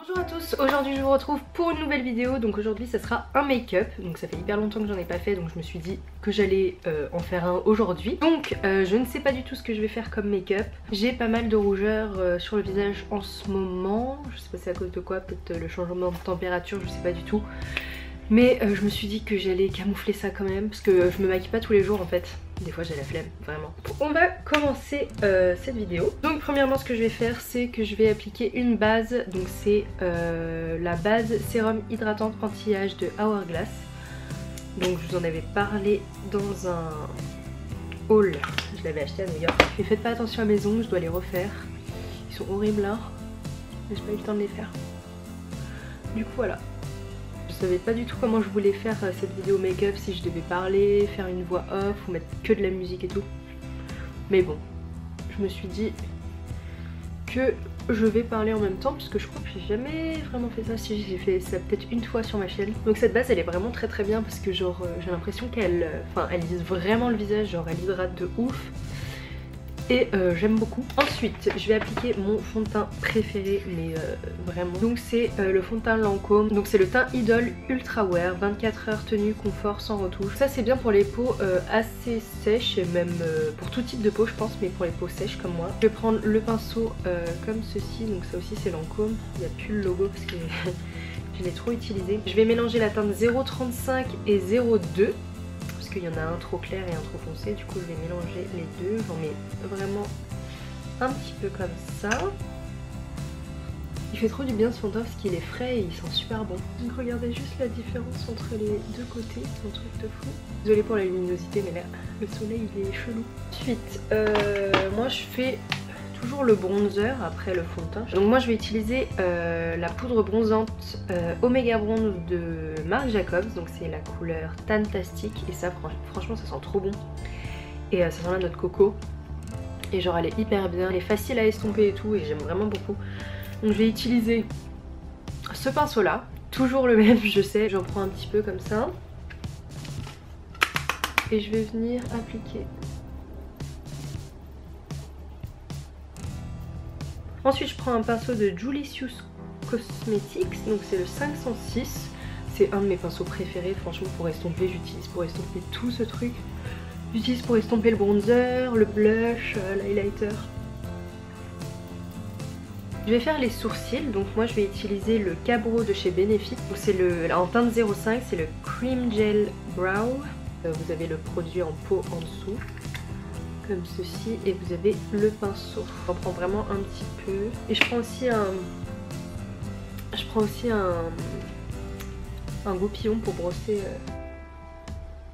Bonjour à tous, aujourd'hui je vous retrouve pour une nouvelle vidéo. Donc aujourd'hui ça sera un make-up. Donc ça fait hyper longtemps que j'en ai pas fait, donc je me suis dit que j'allais en faire un aujourd'hui. Donc je ne sais pas du tout ce que je vais faire comme make-up. J'ai pas mal de rougeur sur le visage en ce moment. Je sais pas c'est à cause de quoi, peut-être le changement de température, je sais pas du tout. Mais je me suis dit que j'allais camoufler ça quand même, parce que je me maquille pas tous les jours en fait. Des fois j'ai la flemme, vraiment. On va commencer cette vidéo. Donc premièrement ce que je vais faire c'est que je vais appliquer une base. Donc c'est la base sérum hydratante anti-âge de Hourglass. Donc je vous en avais parlé dans un haul. Je l'avais acheté à New York. Mais faites pas attention à mes ongles, je dois les refaire. Ils sont horribles là. Mais j'ai pas eu le temps de les faire. Du coup voilà. Je savais pas du tout comment je voulais faire cette vidéo make-up, si je devais parler, faire une voix off ou mettre que de la musique et tout. Mais bon, je me suis dit que je vais parler en même temps puisque je crois que j'ai jamais vraiment fait ça. Si j'ai fait ça peut-être une fois sur ma chaîne. Donc cette base elle est vraiment très bien parce que genre j'ai l'impression qu'elle elle lisse vraiment le visage, genre elle hydrate de ouf. Et j'aime beaucoup. Ensuite je vais appliquer mon fond de teint préféré, mais vraiment. Donc c'est le fond de teint Lancôme. Donc c'est le teint Idol Ultra Wear 24 heures tenue confort sans retouche. Ça c'est bien pour les peaux assez sèches et même pour tout type de peau je pense, mais pour les peaux sèches comme moi. Je vais prendre le pinceau comme ceci. Donc ça aussi c'est Lancôme. Il n'y a plus le logo parce que je l'ai trop utilisé. Je vais mélanger la teinte 0,35 et 0,2. Il y en a un trop clair et un trop foncé, du coup je vais mélanger les deux. J'en mets vraiment un petit peu comme ça. Il fait trop du bien ce fond de teint parce qu'il est frais et il sent super bon. Donc regardez juste la différence entre les deux côtés, c'est un truc de fou. Désolée pour la luminosité mais là le soleil il est chelou. Ensuite moi je fais toujours le bronzer après le fond de teint. Donc moi je vais utiliser la poudre bronzante Omega Bronze de Marc Jacobs. Donc c'est la couleur Tantastic et ça franchement ça sent trop bon. Et ça sent la noix de coco. Et genre elle est hyper bien, elle est facile à estomper et tout et j'aime vraiment beaucoup. Donc je vais utiliser ce pinceau là, toujours le même je sais, j'en prends un petit peu comme ça. Et je vais venir appliquer. Ensuite je prends un pinceau de Julicious Cosmetics, donc c'est le 506. C'est un de mes pinceaux préférés, franchement pour estomper, j'utilise pour estomper tout ce truc. J'utilise pour estomper le bronzer, le blush, l'highlighter. Je vais faire les sourcils, donc moi je vais utiliser le Cabro de chez Benefit. Donc c'est en teinte 05, c'est le Cream Gel Brow. Vous avez le produit en pot en dessous. Comme ceci, et vous avez le pinceau. J'en prends vraiment un petit peu. Et je prends aussi un goupillon pour brosser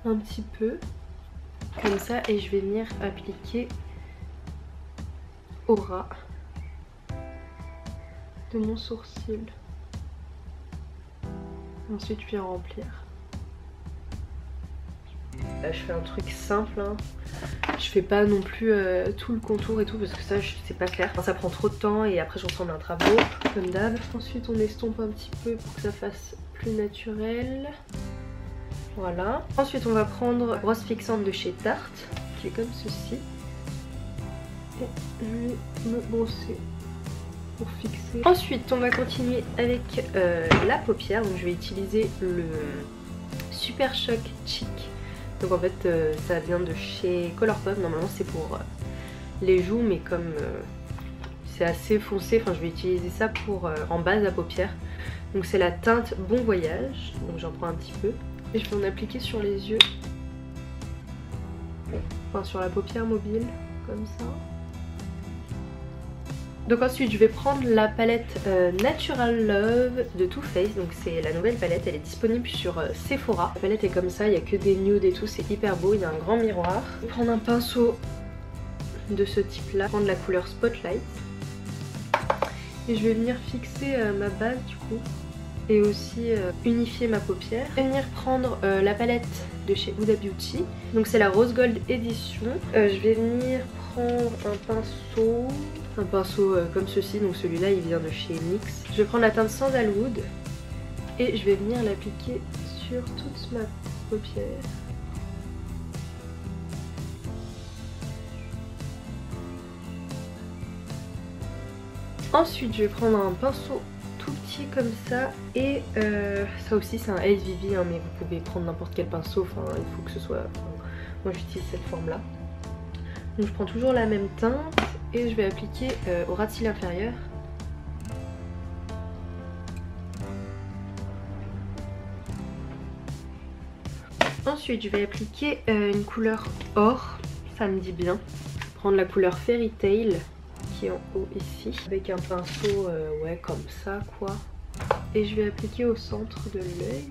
un petit peu. Comme ça, et je vais venir appliquer au ras de mon sourcil. Ensuite, je viens remplir. Là, je fais un truc simple, hein. Je fais pas non plus tout le contour et tout parce que ça je sais pas faire. Enfin, ça prend trop de temps et après j'en ressemble à un travaux comme d'hab. Ensuite on estompe un petit peu pour que ça fasse plus naturel. Voilà. Ensuite on va prendre brosse fixante de chez Tarte qui est comme ceci. Et je vais me brosser pour fixer. Ensuite on va continuer avec la paupière. Donc je vais utiliser le Super Shock Cheek. Donc en fait ça vient de chez Colourpop, normalement c'est pour les joues mais comme c'est assez foncé, enfin je vais utiliser ça pour en base à paupières. Donc c'est la teinte Bon Voyage, donc j'en prends un petit peu. Et je vais en appliquer sur les yeux, enfin sur la paupière mobile, comme ça. Donc ensuite je vais prendre la palette Natural Love de Too Faced. Donc c'est la nouvelle palette, elle est disponible sur Sephora. La palette est comme ça, il n'y a que des nudes et tout, c'est hyper beau, il y a un grand miroir. Je vais prendre un pinceau de ce type là, prendre la couleur Spotlight. Et je vais venir fixer ma base du coup. Et aussi unifier ma paupière. Je vais venir prendre la palette de chez Huda Beauty. Donc c'est la Rose Gold Edition. Je vais venir prendre un pinceau comme ceci, donc celui-là il vient de chez NYX. Je vais prendre la teinte Sandalwood et je vais venir l'appliquer sur toute ma paupière. Ensuite je vais prendre un pinceau tout petit comme ça. Et ça aussi c'est un SVV hein, mais vous pouvez prendre n'importe quel pinceau, enfin il faut que ce soit... moi j'utilise cette forme là. Donc je prends toujours la même teinte et je vais appliquer au ras de cils inférieur. Ensuite je vais appliquer une couleur or, ça me dit bien. Prendre la couleur Fairy Tail qui est en haut ici, avec un pinceau ouais comme ça quoi. Et je vais appliquer au centre de l'œil.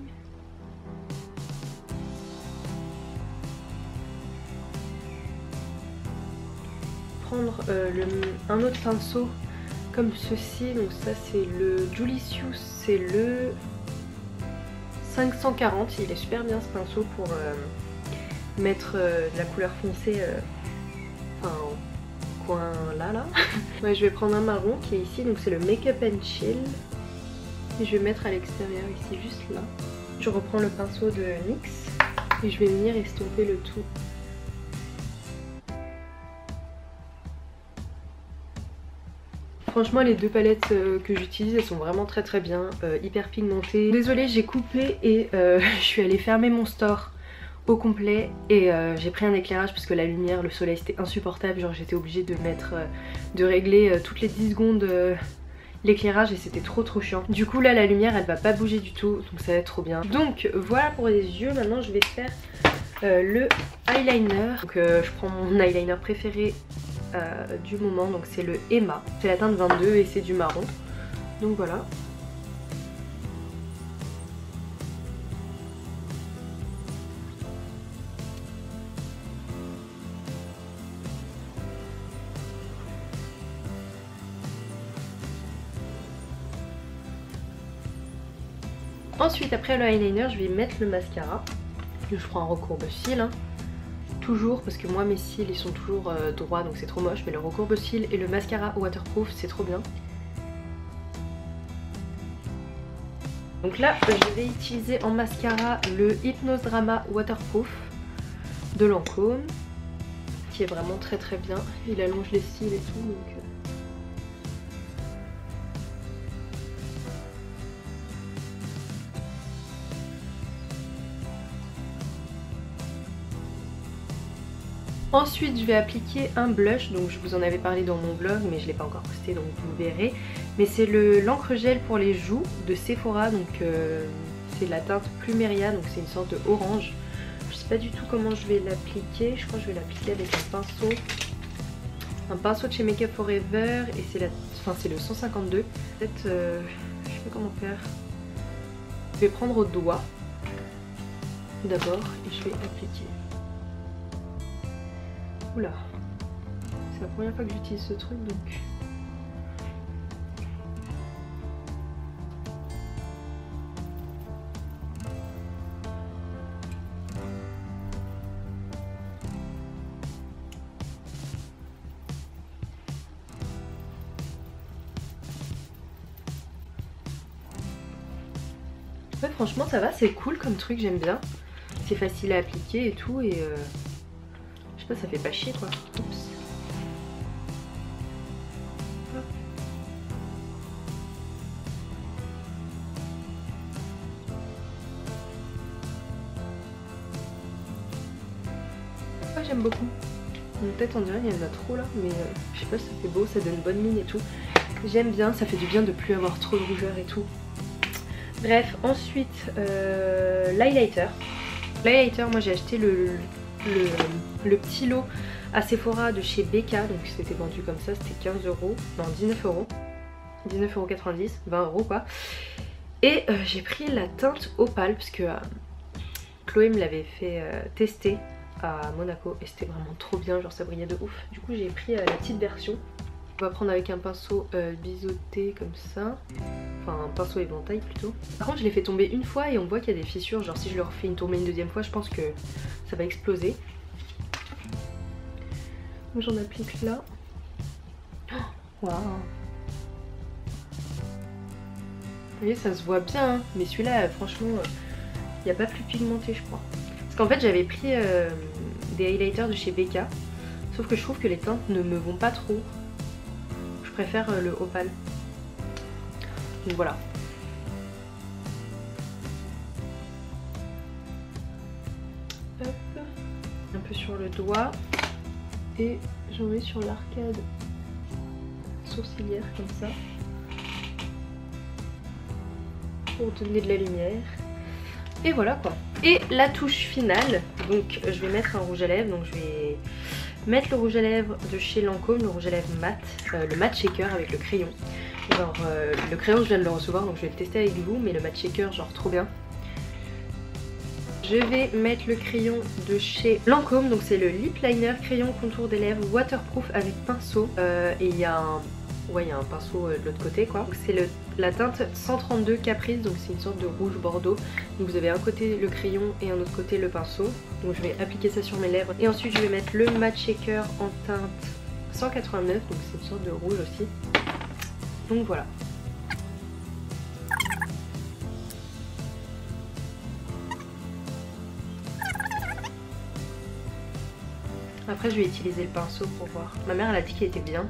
Prendre un autre pinceau comme ceci, donc ça c'est le Julicious, c'est le 540, il est super bien ce pinceau pour mettre de la couleur foncée enfin au coin là. Ouais, je vais prendre un marron qui est ici, donc c'est le Make Up and Chill. Et je vais mettre à l'extérieur ici, juste là. Je reprends le pinceau de NYX et je vais venir estomper le tout. Franchement les deux palettes que j'utilise elles sont vraiment très bien, hyper pigmentées. Désolée j'ai coupé et je suis allée fermer mon store au complet et j'ai pris un éclairage parce que la lumière, le soleil c'était insupportable, genre j'étais obligée de mettre, de régler toutes les 10 secondes l'éclairage et c'était trop chiant. Du coup là la lumière elle va pas bouger du tout donc ça va être trop bien. Donc voilà pour les yeux, maintenant je vais faire le eyeliner. Donc je prends mon eyeliner préféré du moment, donc c'est le Emma, c'est la teinte 22 et c'est du marron, donc voilà. Ensuite après le eyeliner je vais mettre le mascara, je prends un recourbe-cils hein. Toujours parce que moi mes cils ils sont toujours droits donc c'est trop moche, mais le recourbe-cils et le mascara waterproof c'est trop bien. Donc là je vais utiliser en mascara le Hypnose Drama Waterproof de Lancôme qui est vraiment très bien, il allonge les cils et tout donc... Ensuite je vais appliquer un blush, donc je vous en avais parlé dans mon blog mais je ne l'ai pas encore posté donc vous verrez. Mais c'est l'encre gel pour les joues de Sephora, donc c'est la teinte Plumeria, donc c'est une sorte de orange. Je sais pas du tout comment je vais l'appliquer, je crois que je vais l'appliquer avec un pinceau de chez Make Up Forever et c'est le 152. Peut-être, je sais pas comment faire. Je vais prendre au doigt d'abord et je vais appliquer. Oula, c'est la première fois que j'utilise ce truc donc... Ouais, franchement ça va, c'est cool comme truc, j'aime bien. C'est facile à appliquer et tout et... ça fait pas chier quoi. Oups. Ouais, j'aime beaucoup. Peut-être on dirait qu'il y en a trop là, mais je sais pas, ça fait beau, ça donne bonne mine et tout. J'aime bien, ça fait du bien de plus avoir trop de rougeur et tout. Bref, ensuite l'highlighter. L'highlighter, moi j'ai acheté le petit lot à Sephora de chez Becca, donc c'était vendu comme ça, c'était 15 €, non 19 €, 19,90 €, 20 € quoi. Et j'ai pris la teinte Opale parce que Chloé me l'avait fait tester à Monaco et c'était vraiment trop bien, genre ça brillait de ouf. Du coup j'ai pris la petite version. On va prendre avec un pinceau biseauté comme ça, enfin un pinceau éventail plutôt. Par contre je l'ai fait tomber une fois et on voit qu'il y a des fissures, genre si je le refais tomber une deuxième fois je pense que ça va exploser. Donc j'en applique là. Waouh. Vous voyez ça se voit bien hein, mais celui-là franchement il n'y a pas plus pigmenté je crois. Parce qu'en fait j'avais pris des highlighters de chez Becca, sauf que je trouve que les teintes ne me vont pas trop. Je préfère le Opale. Donc voilà. Hop. Un peu sur le doigt. Et j'en mets sur l'arcade sourcilière comme ça. Pour donner de la lumière. Et voilà quoi. Et la touche finale, donc je vais mettre un rouge à lèvres. Donc je vais mettre le rouge à lèvres de chez Lancôme, le rouge à lèvres mat, le Matte Shaker avec le crayon. Genre le crayon je viens de le recevoir donc je vais le tester avec vous, mais le Matte Shaker genre trop bien. Je vais mettre le crayon de chez Lancôme, donc c'est le Lip Liner crayon contour des lèvres waterproof avec pinceau. Et il y a un... ouais, il y a un pinceau de l'autre côté quoi. C'est la teinte 132 Caprice, donc c'est une sorte de rouge bordeaux. Donc vous avez un côté le crayon et un autre côté le pinceau. Donc je vais appliquer ça sur mes lèvres. Et ensuite je vais mettre le Matte Shaker en teinte 189, donc c'est une sorte de rouge aussi. Donc voilà. Après je vais utiliser le pinceau pour voir. Ma mère elle a dit qu'il était bien.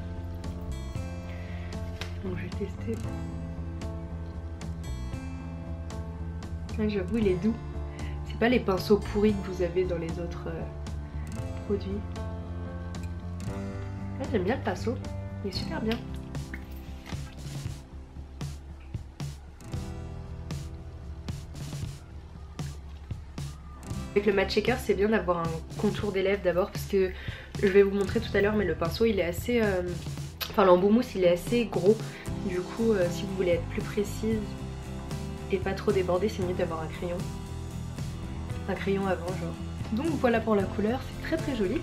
Donc je vais tester. Ah, j'avoue il est doux. C'est pas les pinceaux pourris que vous avez dans les autres produits. Ah, j'aime bien le pinceau. Il est super bien. Avec le Matte Shaker c'est bien d'avoir un contour des lèvres d'abord parce que je vais vous montrer tout à l'heure mais le pinceau il est assez... enfin l'embout mousse il est assez gros. Du coup si vous voulez être plus précise et pas trop débordée c'est mieux d'avoir un crayon. Un crayon avant genre. Donc voilà pour la couleur, c'est très très joli.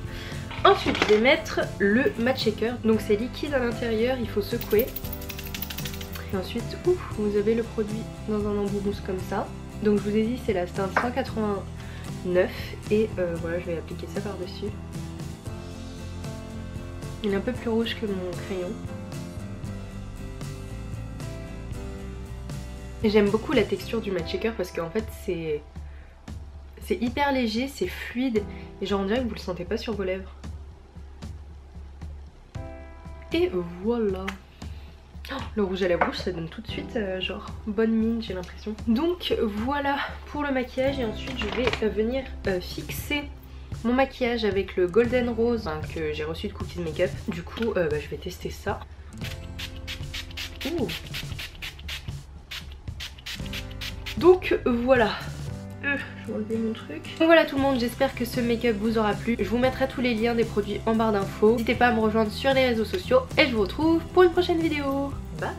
Ensuite je vais mettre le Matte Shaker. Donc c'est liquide à l'intérieur, il faut secouer. Et ensuite ouf, vous avez le produit dans un embout mousse comme ça. Donc je vous ai dit c'est la teinte 189 et voilà je vais appliquer ça par dessus. Il est un peu plus rouge que mon crayon. Et j'aime beaucoup la texture du Matte Shaker parce qu'en fait c'est hyper léger, c'est fluide et genre on dirait que vous le sentez pas sur vos lèvres. Et voilà. Oh, le rouge à lèvres rouge ça donne tout de suite genre bonne mine j'ai l'impression. Donc voilà pour le maquillage et ensuite je vais venir fixer mon maquillage avec le Golden Rose que j'ai reçu de Cookies Makeup. Du coup je vais tester ça. Ouh. Donc voilà. Je vais enlever mon truc. Donc voilà tout le monde, j'espère que ce make-up vous aura plu. Je vous mettrai tous les liens des produits en barre d'infos. N'hésitez pas à me rejoindre sur les réseaux sociaux et je vous retrouve pour une prochaine vidéo. Bye.